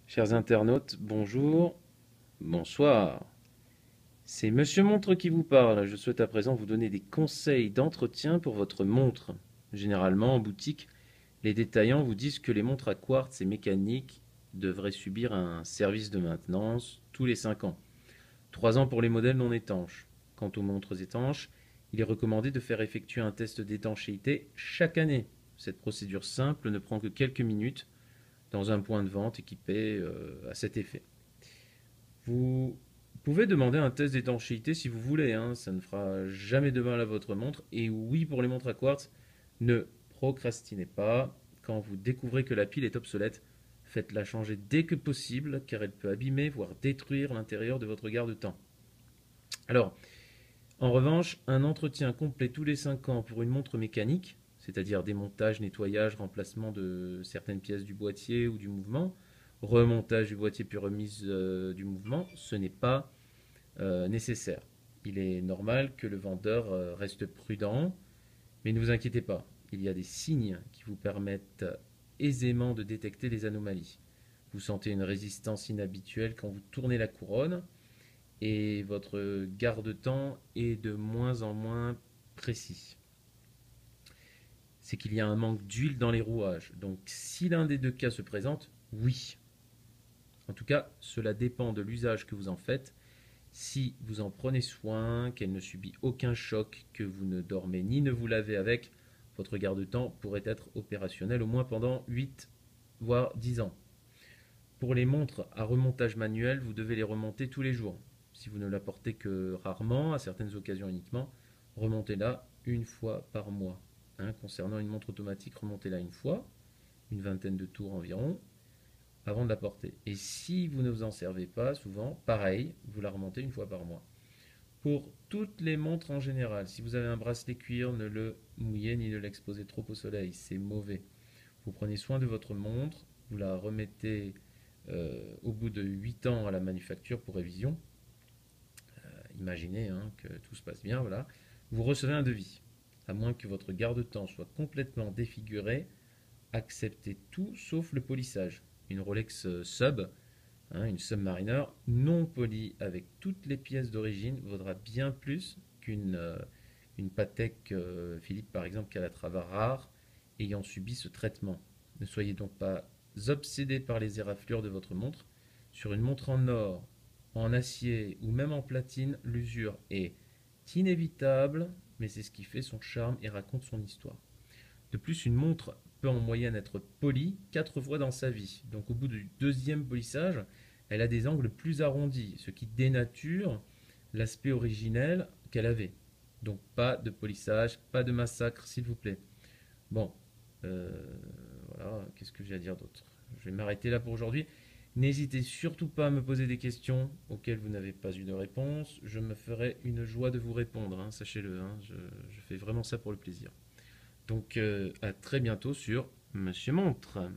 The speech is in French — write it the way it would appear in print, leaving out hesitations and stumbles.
Chers internautes, bonjour, bonsoir. C'est Monsieur Montre qui vous parle. Je souhaite à présent vous donner des conseils d'entretien pour votre montre. Généralement, en boutique, les détaillants vous disent que les montres à quartz et mécaniques devraient subir un service de maintenance tous les 5 ans. 3 ans pour les modèles non étanches. Quant aux montres étanches, il est recommandé de faire effectuer un test d'étanchéité chaque année. Cette procédure simple ne prend que quelques minutes dans un point de vente équipé à cet effet. Vous pouvez demander un test d'étanchéité si vous voulez, hein, ça ne fera jamais de mal à votre montre. Et oui, pour les montres à quartz, ne procrastinez pas. Quand vous découvrez que la pile est obsolète, faites-la changer dès que possible, car elle peut abîmer, voire détruire l'intérieur de votre garde-temps. Alors, en revanche, un entretien complet tous les 5 ans pour une montre mécanique, c'est-à-dire démontage, nettoyage, remplacement de certaines pièces du boîtier ou du mouvement, remontage du boîtier puis remise du mouvement, ce n'est pas nécessaire. Il est normal que le vendeur reste prudent, mais ne vous inquiétez pas, il y a des signes qui vous permettent aisément de détecter les anomalies. Vous sentez une résistance inhabituelle quand vous tournez la couronne, et votre garde-temps est de moins en moins précis. C'est qu'il y a un manque d'huile dans les rouages. Donc si l'un des deux cas se présente, oui. En tout cas, cela dépend de l'usage que vous en faites. Si vous en prenez soin, qu'elle ne subit aucun choc, que vous ne dormez ni ne vous lavez avec, votre garde-temps pourrait être opérationnel au moins pendant 8 voire 10 ans. Pour les montres à remontage manuel, vous devez les remonter tous les jours. Si vous ne la portez que rarement, à certaines occasions uniquement, remontez-la une fois par mois. Concernant une montre automatique, remontez-la une fois, une vingtaine de tours environ, avant de la porter. Et si vous ne vous en servez pas souvent, pareil, vous la remontez une fois par mois. Pour toutes les montres en général, si vous avez un bracelet cuir, ne le mouillez ni ne l'exposez trop au soleil, c'est mauvais. Vous prenez soin de votre montre, vous la remettez au bout de 8 ans à la manufacture pour révision. Imaginez que tout se passe bien, voilà. Vous recevez un devis. À moins que votre garde-temps soit complètement défiguré, acceptez tout sauf le polissage. Une Rolex Sub, une Submariner non polie avec toutes les pièces d'origine vaudra bien plus qu'une Patek Philippe par exemple qui a la travail rare ayant subi ce traitement. Ne soyez donc pas obsédé par les éraflures de votre montre. Sur une montre en or, en acier ou même en platine, l'usure est inévitable, mais c'est ce qui fait son charme et raconte son histoire. De plus, une montre peut en moyenne être polie 4 fois dans sa vie. Donc au bout du deuxième polissage, elle a des angles plus arrondis, ce qui dénature l'aspect originel qu'elle avait. Donc pas de polissage, pas de massacre, s'il vous plaît. Bon, euh, voilà, qu'est-ce que j'ai à dire d'autre? Je vais m'arrêter là pour aujourd'hui. N'hésitez surtout pas à me poser des questions auxquelles vous n'avez pas eu de réponse. Je me ferai une joie de vous répondre, sachez-le. Je fais vraiment ça pour le plaisir. Donc à très bientôt sur Monsieur Montre.